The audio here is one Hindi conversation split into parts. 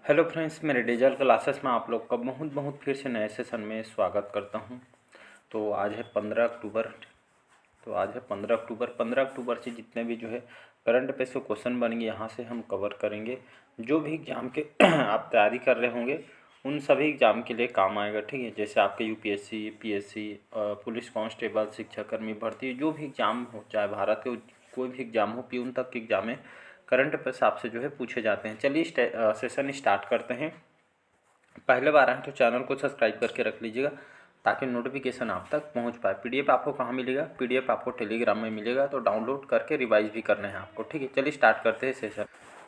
हेलो फ्रेंड्स, मेरे डिजिटल क्लासेस में आप लोग का बहुत बहुत फिर से नए सेशन में स्वागत करता हूं। तो आज है 15 अक्टूबर। तो आज है 15 अक्टूबर। 15 अक्टूबर से जितने भी जो है करंट अफेयर्स के क्वेश्चन बनेंगे यहाँ से हम कवर करेंगे। जो भी एग्ज़ाम के आप तैयारी कर रहे होंगे उन सभी एग्ज़ाम के लिए काम आएगा, ठीक है। जैसे आपके यूपीएससी, पीएससी, पुलिस कांस्टेबल, शिक्षाकर्मी भर्ती, जो भी एग्ज़ाम हो, चाहे भारत के कोई भी एग्ज़ाम हो, प्यून तक के एग्ज़ाम में करंट अफेयर्स आपसे जो है पूछे जाते हैं। चलिए सेशन स्टार्ट करते हैं। पहले बार आए तो चैनल को सब्सक्राइब करके रख लीजिएगा ताकि नोटिफिकेशन आप तक पहुंच पाए। पीडीएफ आपको कहाँ मिलेगा? पीडीएफ आपको टेलीग्राम में मिलेगा, तो डाउनलोड करके रिवाइज भी करना है आपको, ठीक है। चलिए स्टार्ट करते हैं सेशन।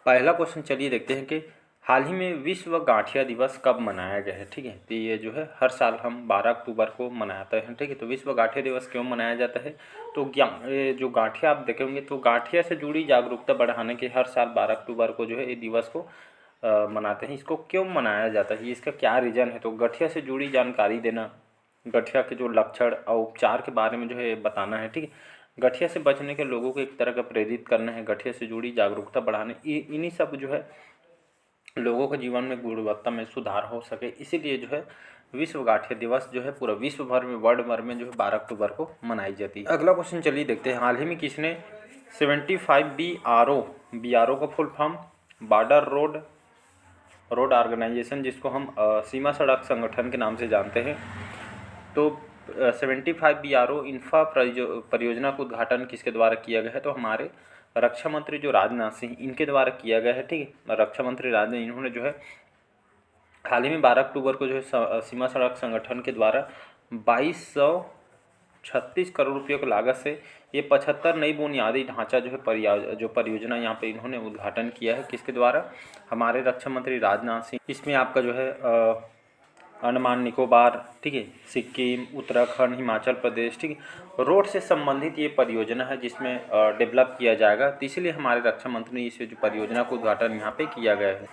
पहला क्वेश्चन चलिए देखते हैं कि हाल ही में विश्व गांठिया दिवस कब मनाया गया है, ठीक है। तो ये जो है हर साल हम 12 अक्टूबर को मनाते हैं, ठीक है। तो विश्व गांठिया दिवस क्यों मनाया जाता है? तो ये जो गांठिया आप देखेंगे तो गांठिया से जुड़ी जागरूकता बढ़ाने के हर साल 12 अक्टूबर को जो है ये दिवस को मनाते हैं। इसको क्यों मनाया जाता है, इसका क्या रीज़न है? तो गठिया से जुड़ी जानकारी देना, गठिया के जो लक्षण और उपचार के बारे में जो है बताना है, ठीक है। गठिया से बचने के लोगों को एक तरह का प्रेरित करना है, गठिया से जुड़ी जागरूकता बढ़ाने, इन्हीं सब जो है लोगों के जीवन में गुणवत्ता में सुधार हो सके, इसीलिए जो है विश्व गाठिया दिवस जो है पूरा विश्व भर में, वर्ल्ड भर में जो है 12 अक्टूबर को मनाई जाती है। अगला क्वेश्चन चलिए देखते हैं। हाल ही में किसने 75 BRO का full form border road organisation, जिसको हम सीमा सड़क संगठन के नाम से जानते हैं, तो 75 BRO इंफ्रा परियोजना का उद्घाटन किसके द्वारा किया गया है? तो हमारे रक्षा मंत्री जो राजनाथ सिंह, इनके द्वारा किया गया है, ठीक है। रक्षा मंत्री राजनाथ, इन्होंने जो है हाल ही में 12 अक्टूबर को जो है सीमा सड़क संगठन के द्वारा 2236 करोड़ रुपये की लागत से ये 75 नई बुनियादी ढांचा जो है परियोजना यहाँ पे इन्होंने उद्घाटन किया है। किसके द्वारा? हमारे रक्षा मंत्री राजनाथ सिंह। इसमें आपका जो है अंडमान निकोबार, ठीक है, सिक्किम, उत्तराखंड, हिमाचल प्रदेश, ठीक है, रोड से संबंधित ये परियोजना है जिसमें डेवलप किया जाएगा। तो इसलिए हमारे रक्षा मंत्री ने इस जो परियोजना का उद्घाटन यहाँ पे किया गया है।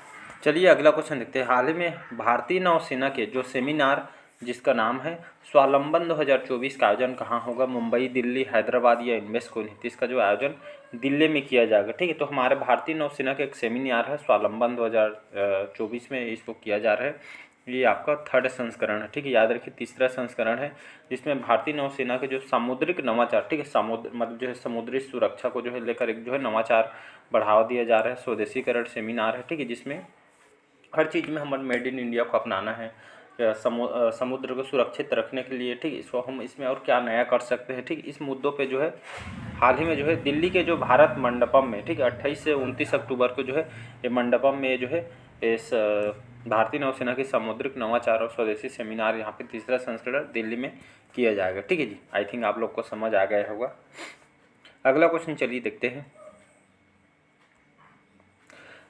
चलिए अगला क्वेश्चन देखते हैं। हाल ही में भारतीय नौसेना के जो सेमिनार जिसका नाम है स्वावलंबन 2024 का आयोजन कहाँ होगा? मुंबई, दिल्ली, हैदराबाद या इनमें से कोई नहीं। तो इसका जो आयोजन दिल्ली में किया जाएगा, ठीक है। तो हमारे भारतीय नौसेना का एक सेमिनार है स्वावलंबन 2024 में इसको किया जा रहा है। ये आपका 3rd संस्करण है, ठीक है। याद रखिए 3रा संस्करण है जिसमें भारतीय नौसेना के जो सामुद्रिक नवाचार, ठीक है, समुद्र मतलब जो है समुद्री सुरक्षा को जो है लेकर एक जो है नवाचार बढ़ावा दिया जा रहा है, स्वदेशीकरण सेमिनार है, ठीक है, जिसमें हर चीज़ में हमारे मेड इन इंडिया को अपनाना है। समुद्र को सुरक्षित रखने के लिए, ठीक है, इसको हम इसमें और क्या नया कर सकते हैं, ठीक, इस मुद्दों पे जो है हाल ही में जो है दिल्ली के जो भारत मंडपम में, ठीक है, 28 से 29 अक्टूबर को जो है ये मंडपम में जो है इस भारतीय नौसेना की सामुद्रिक नवाचार और स्वदेशी सेमिनार यहाँ पे 3रा संस्करण दिल्ली में किया जाएगा, ठीक है जी। आई थिंक आप लोग को समझ आ गया होगा। अगला क्वेश्चन चलिए देखते हैं।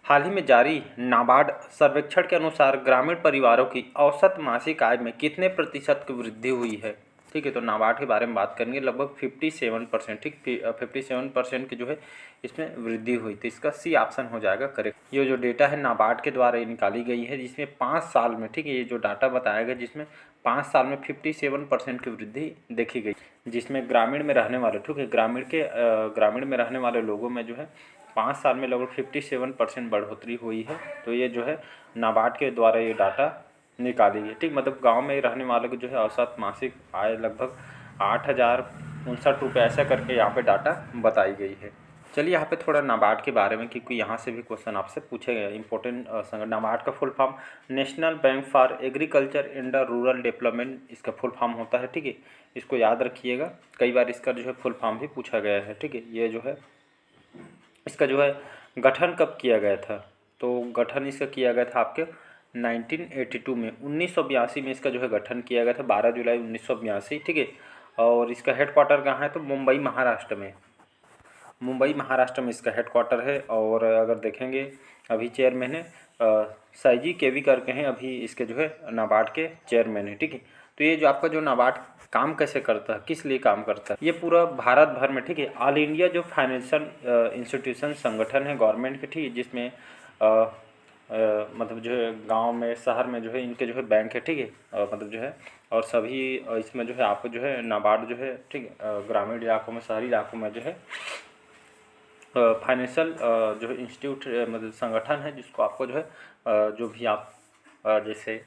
हाल ही में जारी नाबार्ड सर्वेक्षण के अनुसार ग्रामीण परिवारों की औसत मासिक आय में कितने प्रतिशत की वृद्धि हुई है? ठीक है, तो नाबार्ड के बारे में बात करेंगे। लगभग 57%, ठीक, 57% की जो है इसमें वृद्धि हुई। तो इसका सी ऑप्शन हो जाएगा करेक्ट। ये जो डेटा है नाबार्ड के द्वारा निकाली गई है, जिसमें 5 साल में, ठीक है, ये जो डाटा बताया गया जिसमें 5 साल में 57% की वृद्धि देखी गई, जिसमें ग्रामीण में रहने वाले, ठीक है, ग्रामीण में रहने वाले लोगों में जो है 5 साल में लगभग 57% बढ़ोतरी हुई है। तो ये जो है नाबार्ड के द्वारा ये डाटा निकाली है, ठीक। मतलब गांव में रहने वालों की जो है औसत मासिक आय लगभग 8,059 रुपये ऐसा करके यहाँ पे डाटा बताई गई है। चलिए यहाँ पे थोड़ा नाबार्ड के बारे में, क्योंकि यहाँ से भी क्वेश्चन आपसे पूछे गए इंपॉर्टेंट संगठन। नाबार्ड का full form national bank for agriculture and rural development, इसका फुल फॉर्म होता है, ठीक है। इसको याद रखिएगा, कई बार इसका जो है फुल फॉर्म भी पूछा गया है, ठीक है। ये जो है इसका जो है गठन कब किया गया था? तो गठन इसका किया गया था आपके 1982 में, 1982 में इसका जो है गठन किया गया था, 12 जुलाई 1982, ठीक है। और इसका हेडक्वार्टर कहाँ है? तो मुंबई महाराष्ट्र में, मुंबई महाराष्ट्र में इसका हेडक्वार्टर है। और अगर देखेंगे अभी चेयरमैन है साईजी केवी करके हैं, अभी इसके जो है नाबार्ड के चेयरमैन है, ठीक है। तो ये जो आपका जो नाबार्ड काम कैसे करता है, किस लिए काम करता है? ये पूरा भारत भर में, ठीक है, ऑल इंडिया जो फाइनेंशियल इंस्टीट्यूशन संगठन है गवर्नमेंट के, ठीक है, जिसमें मतलब जो है गांव में, शहर में जो है इनके जो है बैंक है, ठीक है, मतलब जो है, और सभी इसमें जो है आपको जो है नाबार्ड जो है, ठीक है, ग्रामीण इलाकों में, शहरी इलाकों में जो है फाइनेंशियल जो है इंस्टीट्यूट मतलब संगठन है, जिसको आपको जो है जो भी आप जैसे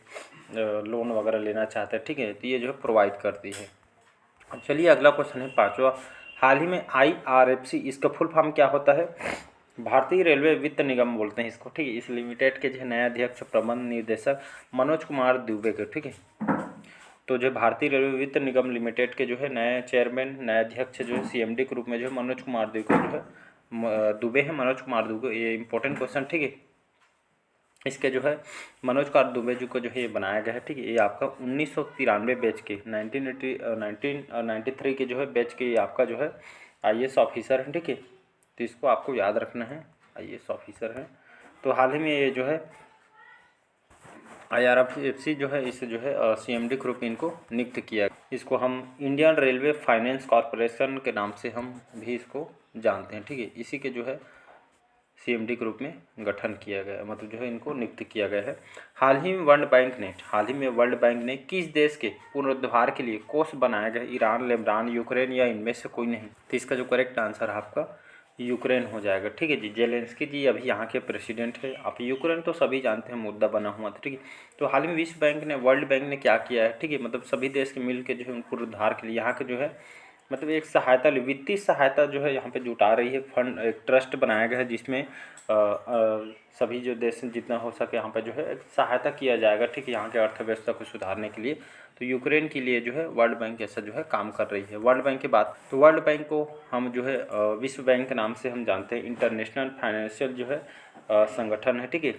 लोन वगैरह लेना चाहते हैं, ठीक है, तो ये जो है प्रोवाइड करती है। चलिए अगला क्वेश्चन है पाँचवा। हाल ही में IRFC, इसका फुल फॉर्म क्या होता है? भारतीय रेलवे वित्त निगम बोलते हैं इसको, ठीक है। इस लिमिटेड के जो नए अध्यक्ष प्रबंध निर्देशक मनोज कुमार दुबे के, ठीक है। तो जो भारतीय रेलवे वित्त निगम लिमिटेड के जो है नए चेयरमैन, नए अध्यक्ष जो है CMD के रूप में जो है मनोज कुमार दुबे जो है दुबे है, मनोज कुमार दुबे। ये इंपॉर्टेंट क्वेश्चन, ठीक है। इसके जो है मनोज कुमार दुबे जी को जो है ये बनाया गया है, ठीक है। ये आपका 1993 बैच के 1993 के जो है बैच के ये आपका जो है IAS ऑफिसर हैं, ठीक है। तो इसको आपको याद रखना है, IAS ऑफिसर हैं। तो हाल ही में ये जो है IRFC जो है इसे जो है CMD ग्रुप इनको नियुक्त किया। इसको हम इंडियन रेलवे फाइनेंस कॉरपोरेशन के नाम से हम भी इसको जानते हैं, ठीक है। इसी के जो है CMD ग्रुप में गठन किया गया, मतलब जो है इनको नियुक्त किया गया है। हाल ही में वर्ल्ड बैंक ने किस देश के पुनरुद्धार के लिए कोष बनाया गया? ईरान, लेबनान, यूक्रेन या इनमें से कोई नहीं। तो इसका जो करेक्ट आंसर है आपका यूक्रेन हो जाएगा, ठीक है जी। जेलेंस्की जी अभी यहाँ के प्रेसिडेंट है। आप यूक्रेन तो सभी जानते हैं, मुद्दा बना हुआ था, ठीक है। तो हाल ही में वर्ल्ड बैंक ने क्या किया है, ठीक है, मतलब सभी देश के मिल के जो है पुनरुद्धार के लिए यहाँ के जो है मतलब एक सहायता, वित्तीय सहायता जो है यहाँ पे जुटा रही है। फंड, एक ट्रस्ट बनाया गया है जिसमें सभी जो देश जितना हो सके यहाँ पे जो है सहायता किया जाएगा, ठीक है, यहाँ के अर्थव्यवस्था को सुधारने के लिए। तो यूक्रेन के लिए जो है वर्ल्ड बैंक ऐसा जो है काम कर रही है। वर्ल्ड बैंक की बात, तो वर्ल्ड बैंक को हम जो है विश्व बैंक के नाम से हम जानते हैं। इंटरनेशनल फाइनेंशियल जो है संगठन है, ठीक है।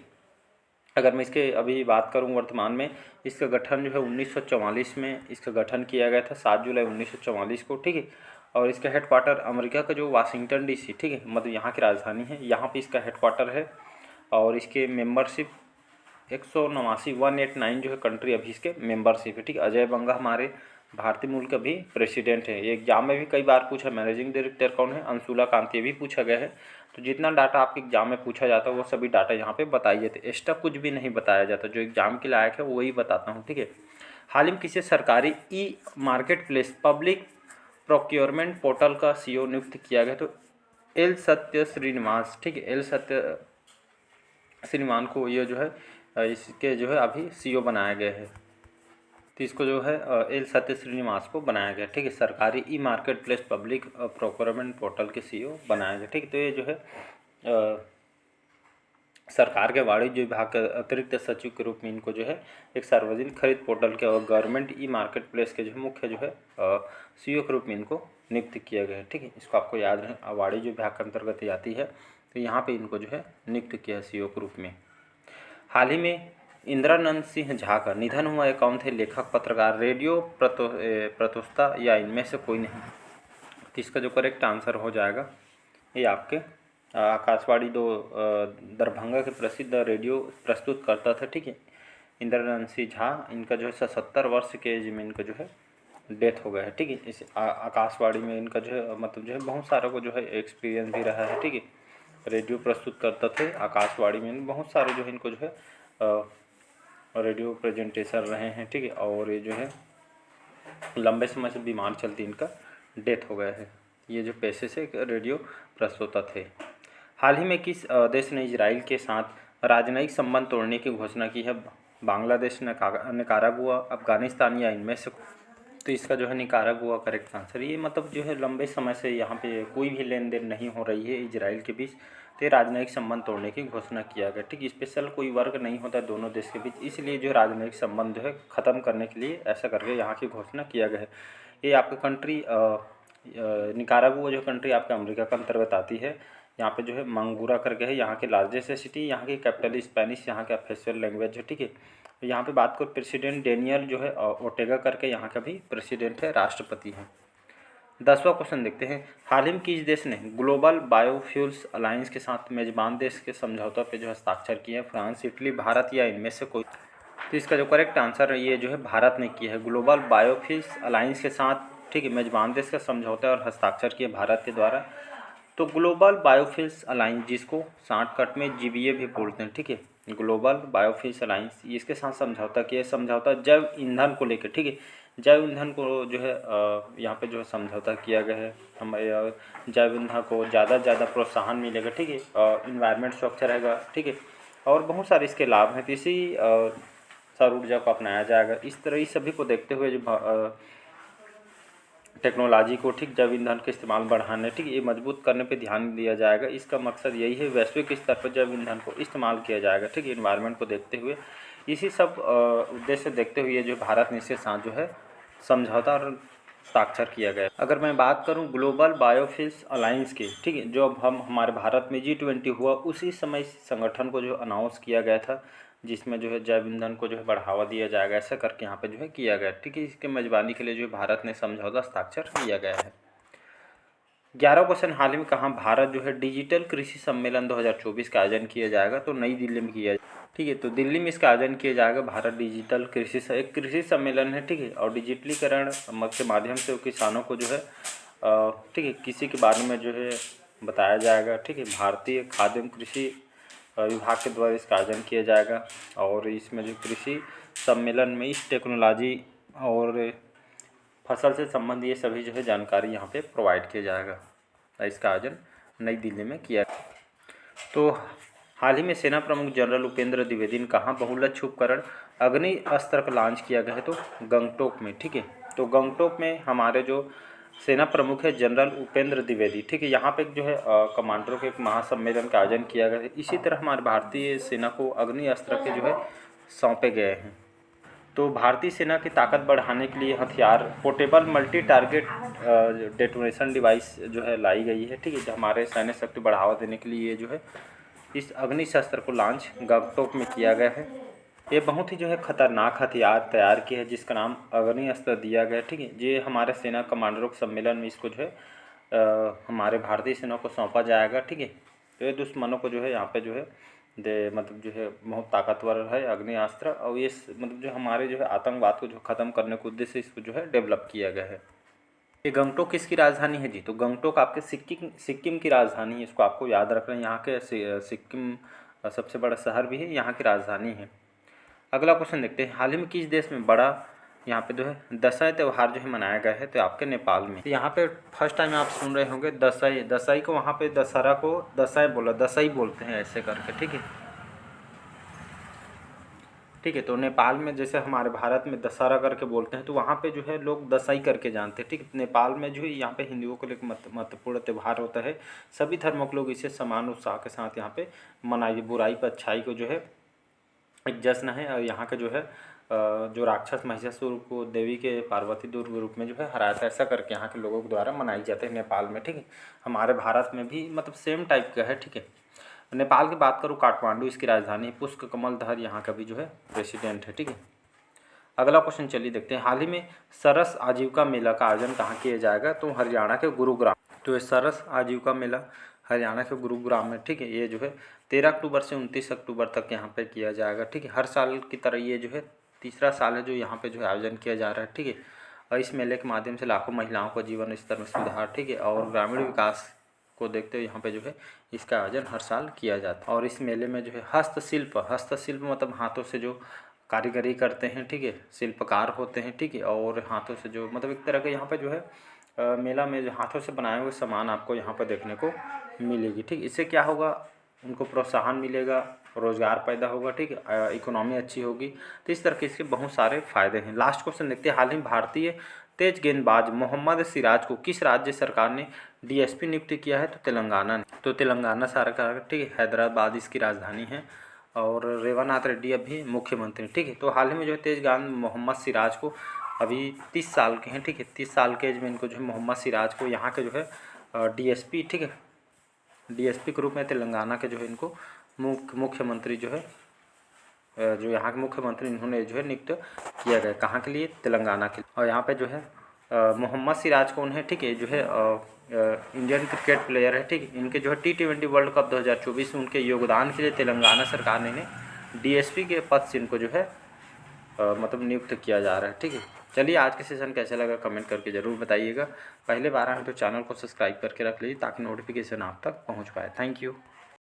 अगर मैं इसके अभी बात करूं वर्तमान में, इसका गठन जो है 1944 में इसका गठन किया गया था, 7 जुलाई 1944 को, ठीक है। और इसका हेडक्वार्टर अमेरिका का जो वाशिंगटन DC, ठीक है, मतलब यहाँ की राजधानी है, यहाँ पे इसका हेडक्वार्टर है। और इसके मेंबरशिप 189 जो है कंट्री अभी इसके मेंबरशिप है, ठीक है। अजय बंगा हमारे भारतीय मूल का भी प्रेसिडेंट है। ये एग्जाम में भी कई बार पूछा, मैनेजिंग डायरेक्टर कौन है? अंशुला कांति, भी पूछा गया है। तो जितना डाटा आपके एग्जाम में पूछा जाता है वो सभी डाटा यहाँ पे बताई जाते हैं, एक्स्ट्रा कुछ भी नहीं बताया जाता, जो एग्जाम के लायक है वही बताता हूँ, ठीक है। हाल ही में किसी सरकारी market place public procurement portal का CEO नियुक्त किया गया? तो एल सत्य श्रीनिवास, ठीक है, एल सत्य श्रीमान को ये जो है इसके जो है अभी CEO बनाया गया है। तो इसको जो है एल सत्य श्रीनिवास को बनाया गया, ठीक है। सरकारी market place public procurement portal के CEO बनाया गया, ठीक है। तो ये जो है सरकार के वाणिज्य विभाग के अतिरिक्त सचिव के रूप में इनको जो है एक सार्वजनिक खरीद पोर्टल के और गवर्नमेंट मार्केट प्लेस के जो है मुख्य जो है CEO के रूप में इनको नियुक्त किया गया है, ठीक है। इसको आपको याद रहे, वाणिज्य विभाग के अंतर्गत ही आती है। तो यहाँ पे इनको जो है नियुक्त किया CEO के रूप में। हाल ही में इंदिरानंद सिंह झा का निधन हुआ। कौन थे? लेखक, पत्रकार, रेडियो प्रस्तोता या इनमें से कोई नहीं। तो इसका जो करेक्ट आंसर हो जाएगा ये आपके आकाशवाणी दरभंगा के प्रसिद्ध रेडियो प्रस्तुत करता था, ठीक है। इंदिरानंद सिंह झा, इनका जो है 77 वर्ष के एज में इनका जो है डेथ हो गया है, ठीक है। इस आकाशवाणी में इनका जो है मतलब जो है बहुत सारों को जो है एक्सपीरियंस भी रहा है, ठीक है। रेडियो प्रस्तुत करते थे आकाशवाणी में, बहुत सारे जो है इनको जो है रेडियो प्रेजेंटेशन रहे हैं, ठीक है। और ये जो है लंबे समय से बीमार चलती इनका डेथ हो गया है। ये जो पेशे से रेडियो प्रस्तोता थे। हाल ही में किस देश ने इजराइल के साथ राजनयिक संबंध तोड़ने की घोषणा की है? बांग्लादेश, निकारागुआ, अफगानिस्तान या इनमें से? तो इसका जो है निकारागुआ करेक्ट आंसर। ये मतलब जो है लंबे समय से यहाँ पे कोई भी लेन देन नहीं हो रही है इजराइल के बीच, तो राजनयिक संबंध तोड़ने की घोषणा किया गया, ठीक। स्पेशल कोई वर्ग नहीं होता है दोनों देश के बीच, इसलिए जो राजनयिक संबंध जो है ख़त्म करने के लिए ऐसा करके यहाँ की घोषणा किया गया है। ये आपका कंट्री निकारागुआ जो कंट्री आपके अमेरिका के अंतर्गत आती है। यहाँ पे जो है मंगूरा करके है, यहाँ की लार्जेस्ट सिटी, यहाँ की कैपिटल स्पेनिश, यहाँ का ऑफिशियल लैंग्वेज है, ठीक है। तो यहाँ पे बात करो प्रेसिडेंट डेनियल जो है ओटेगा करके यहाँ का भी प्रेसिडेंट है, राष्ट्रपति हैं। 10वां क्वेश्चन देखते हैं। हाल ही में किस देश ने ग्लोबल बायोफ्यूल्स अलायंस के साथ मेजबान देश के समझौता पे जो हस्ताक्षर किए हैं? फ्रांस, इटली, भारत या इनमें से कोई? तो इसका जो करेक्ट आंसर है ये जो है भारत ने किया है, ग्लोबल बायोफ्यूल्स अलायंस के साथ, ठीक है। मेजबान देश का समझौता और हस्ताक्षर किए भारत के द्वारा। तो ग्लोबल बायोफ्यूल्स अलायंस, जिसको शॉर्टकट में GBA भी बोलते हैं, ठीक है, ग्लोबल बायोफ्यूल्स अलायंस, इसके साथ समझौता किया। समझौता जैव ईंधन को लेकर, ठीक है, जैव ईंधन को जो है यहाँ पे जो है समझौता किया गया है। हमारे जैव ईंधन को ज़्यादा से ज़्यादा प्रोत्साहन मिलेगा, ठीक है, इन्वायरमेंट स्वच्छ रहेगा, ठीक है, और बहुत सारे इसके लाभ हैं। तो इसी सौर ऊर्जा को अपनाया जाएगा। इस तरह इस सभी को देखते हुए जो टेक्नोलॉजी को, ठीक, जैव ईंधन के इस्तेमाल बढ़ाने, ठीक, ये मजबूत करने पे ध्यान दिया जाएगा। इसका मकसद यही है, वैश्विक स्तर पर जैव ईंधन को इस्तेमाल किया जाएगा, ठीक, इन्वायरमेंट को देखते हुए। इसी सब उद्देश्य देखते हुए जो भारत ने इसके साथ जो है समझौता और हस्ताक्षर किया गया। अगर मैं बात करूं ग्लोबल बायोफ्यूल्स अलायंस की, ठीक है, जो अब हमारे भारत में G20 हुआ, उसी समय इस संगठन को जो अनाउंस किया गया था, जिसमें जो है जैव ईंधन को जो है बढ़ावा दिया जाएगा, ऐसा करके यहाँ पे जो है किया गया, ठीक है। इसके मेजबानी के लिए जो भारत ने समझौता हस्ताक्षर किया गया है। 11 क्वेश्चन, हाल ही में कहाँ भारत जो है डिजिटल कृषि सम्मेलन 2024 का आयोजन किया जाएगा? तो नई दिल्ली में किया, ठीक है। तो दिल्ली में इसका आयोजन किया जाएगा। भारत डिजिटल एक कृषि सम्मेलन है, ठीक है, और डिजिटलीकरण के माध्यम से किसानों को जो है ठीक है किसी के बारे में जो है बताया जाएगा, ठीक है। भारतीय खाद्य एवं कृषि विभाग के द्वारा इसका आयोजन किया जाएगा, और इसमें जो कृषि सम्मेलन में इस टेक्नोलॉजी और फसल से संबंधित ये सभी जो है जानकारी यहाँ पे प्रोवाइड किया जाएगा। इसका आयोजन नई दिल्ली में किया। तो हाल ही में सेना प्रमुख जनरल उपेंद्र द्विवेदी ने कहाँ बहुलक्ष्य उपकरण अग्नि अस्त्र का लॉन्च किया गया है? तो गंगटोक में, ठीक है। तो गंगटोक में हमारे जो सेना प्रमुख है जनरल उपेंद्र द्विवेदी, ठीक है, यहाँ पे जो है कमांडरों के एक महासम्मेलन का आयोजन किया गया है। इसी तरह हमारे भारतीय सेना को अग्नि अस्त्र के जो है सौंपे गए हैं। तो भारतीय सेना की ताकत बढ़ाने के लिए हथियार portable multi target detonation device जो है लाई गई है, ठीक है, जो हमारे सैन्य शक्ति बढ़ावा देने के लिए जो है इस अग्नि शस्त्र को लॉन्च गंगटोक में किया गया है। ये बहुत ही जो है खतरनाक हथियार तैयार किया है, जिसका नाम अग्नि अस्त्र दिया गया है, ठीक है। ये हमारे सेना कमांडरों के सम्मेलन में इसको जो है हमारे भारतीय सेना को सौंपा जाएगा, ठीक है। तो ये दुश्मनों को जो है यहाँ पे जो है मतलब जो है बहुत ताकतवर है अग्नि अस्त्र, और ये मतलब जो हमारे जो है आतंकवाद को जो ख़त्म करने के उद्देश्य से इसको जो है डेवलप किया गया है। ये गंगटोक किसकी राजधानी है जी? तो गंगटोक आपके सिक्किम की राजधानी है। इसको आपको याद रखना है। यहाँ के सिक्किम सबसे बड़ा शहर भी है, यहाँ की राजधानी है। अगला क्वेश्चन देखते हैं, हाल ही में किस देश में बड़ा यहाँ पे जो है दशई त्यौहार जो है मनाया गया है? तो आपके नेपाल में। तो यहाँ पे फर्स्ट टाइम आप सुन रहे होंगे दशई को, वहाँ पे दशहरा को दशई बोलते हैं ऐसे करके, ठीक है, ठीक है। तो नेपाल में जैसे हमारे भारत में दशहरा करके बोलते हैं, तो वहाँ पे जो है लोग दशई करके जानते हैं, ठीक है। नेपाल में जो है यहाँ पे हिंदुओं को लेकर महत्वपूर्ण त्यौहार होता है। सभी धर्मों के लोग इसे समान उत्साह के साथ यहाँ पे मनाइए। बुराई पर अच्छाई को जो है एक जश्न है, और यहाँ के जो है जो राक्षस महिषासुर को देवी के पार्वती दुर्ग रूप में जो है हराया था, ऐसा करके यहाँ के लोगों के द्वारा मनाई जाती है नेपाल में, ठीक है। हमारे भारत में भी मतलब सेम टाइप का है, ठीक है। नेपाल की बात करूँ, काठमांडू इसकी राजधानी है। पुष्प कमल दहर यहाँ का भी जो है प्रेसिडेंट है, ठीक है। अगला क्वेश्चन चलिए देखते हैं, हाल ही में सरस आजीविका मेला का आयोजन कहाँ किया जाएगा? तो हरियाणा के गुरुग्राम। तो ये सरस आजीविका मेला हरियाणा के गुरुग्राम में, ठीक है। ये जो है 13 अक्टूबर से 29 अक्टूबर तक यहाँ पे किया जाएगा, ठीक है। हर साल की तरह ये जो है तीसरा साल है जो यहाँ पे जो है आयोजन किया जा रहा है, ठीक है। और इस मेले के माध्यम से लाखों महिलाओं को जीवन स्तर में सुधार, ठीक है, और ग्रामीण विकास को देखते हुए यहाँ पे जो है इसका आयोजन हर साल किया जाता है। और इस मेले में जो है हस्तशिल्प मतलब हाथों से जो कारीगरी करते हैं, ठीक है, शिल्पकार होते हैं, ठीक है, और हाथों से जो मतलब एक तरह का यहाँ पे जो है मेला में जो हाथों से बनाए हुए सामान आपको यहाँ पर देखने को मिलेगी, ठीक। इससे क्या होगा, उनको प्रोत्साहन मिलेगा, रोज़गार पैदा होगा, ठीक है, इकोनॉमी अच्छी होगी। तो इस तरह के इसके बहुत सारे फ़ायदे हैं। लास्ट क्वेश्चन देखते हैं, हाल ही भारतीय तेज गेंदबाज मोहम्मद सिराज को किस राज्य सरकार ने डीएसपी नियुक्त किया है? तो तेलंगाना ने। तो तेलंगाना सरकार, ठीक है, हैदराबाद इसकी राजधानी है, और रेवानाथ रेड्डी अभी मुख्यमंत्री, ठीक है। तो हाल ही में जो है तेज गेंद मोहम्मद सिराज को, अभी 30 साल के हैं, ठीक है, 30 साल के एज में इनको जो है मोहम्मद सिराज को यहाँ के जो है डीएसपी, ठीक है, डीएसपी के रूप में तेलंगाना के जो है इनको मुख्यमंत्री जो है जो यहाँ के मुख्यमंत्री इन्होंने जो है नियुक्त किया गया। कहाँ के लिए? तेलंगाना के लिए। और यहाँ पे जो है मोहम्मद सिराज कौन है, ठीक है, जो है इंडियन क्रिकेट प्लेयर है, ठीक है। इनके जो है T20 वर्ल्ड कप 2024 में उनके योगदान के लिए तेलंगाना सरकार ने इन्हें डीएसपी के पद से इनको जो है मतलब नियुक्त किया जा रहा है, ठीक है। चलिए, आज के सेशन कैसा लगा कमेंट करके ज़रूर बताइएगा। पहले बार आए तो चैनल को सब्सक्राइब करके रख लीजिए ताकि नोटिफिकेशन आप तक पहुँच पाए। Thank you.